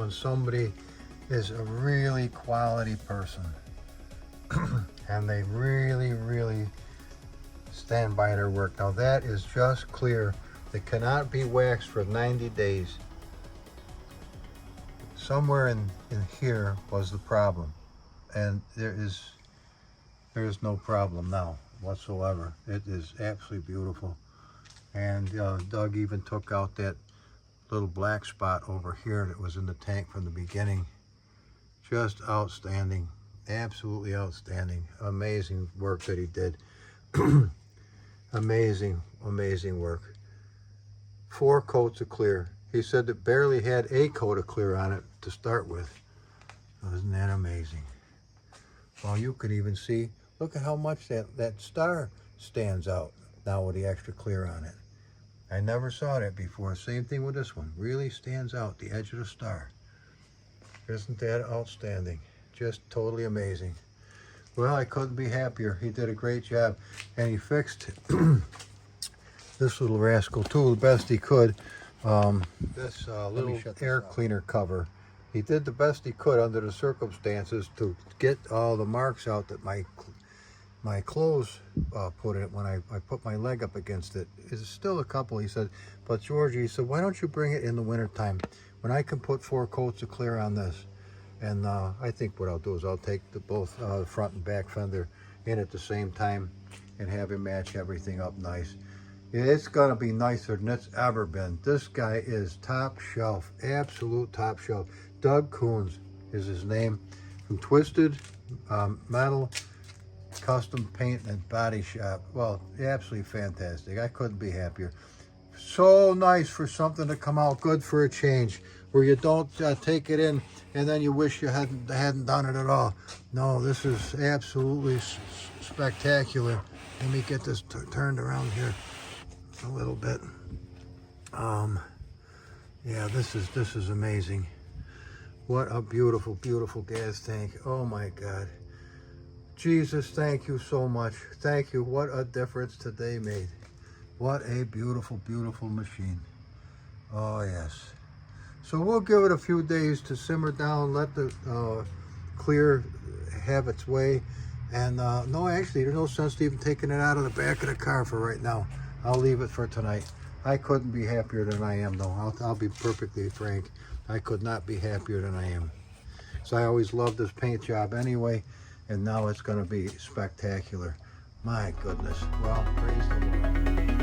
when somebody is a really quality person and they really stand by their work. Now that is just clear. It cannot be waxed for 90 days. Somewhere in here was the problem, and there is no problem now whatsoever. It is absolutely beautiful. And Doug even took out that little black spot over here that was in the tank from the beginning. Just outstanding, absolutely outstanding. Amazing work that he did. Amazing work. 4 coats of clear. He said it barely had a coat of clear on it to start with. Isn't that amazing? Well, you could even see, look at how much that star stands out now with the extra clear on it. I never saw that before. Same thing with this one. Really stands out, the edge of the star. Isn't that outstanding? Just totally amazing. Well, I couldn't be happier. He did a great job. And he fixed this little rascal too the best he could. This little air cleaner cover. He did the best he could under the circumstances to get all the marks out that my clothes put in it when I put my leg up against it. There's still a couple, he said, but Georgie, he said, why don't you bring it in the wintertime when I can put 4 coats of clear on this? And I think what I'll do is I'll take both front and back fender in at the same time and have him match everything up nice. It's gonna be nicer than it's ever been. This guy is top shelf, absolute top shelf. Doug Coons is his name, from Twisted Metal Custom Paint and Body Shop. Well, absolutely fantastic. I couldn't be happier. So nice for something to come out good for a change, where you don't take it in and then you wish you hadn't done it at all. No, this is absolutely spectacular. Let me get this turned around here a little bit. Yeah, this is amazing. What a beautiful gas tank. Oh my God. Jesus, thank you so much. Thank you. What a difference today made. What a beautiful machine. Oh yes. So we'll give it a few days to simmer down, let the clear have its way. And no, actually, there's no sense to even taking it out of the back of the car for right now. I'll leave it for tonight. I couldn't be happier than I am, though. I'll be perfectly frank. I could not be happier than I am. So I always loved this paint job anyway, and now it's going to be spectacular. My goodness. Well, praise the Lord.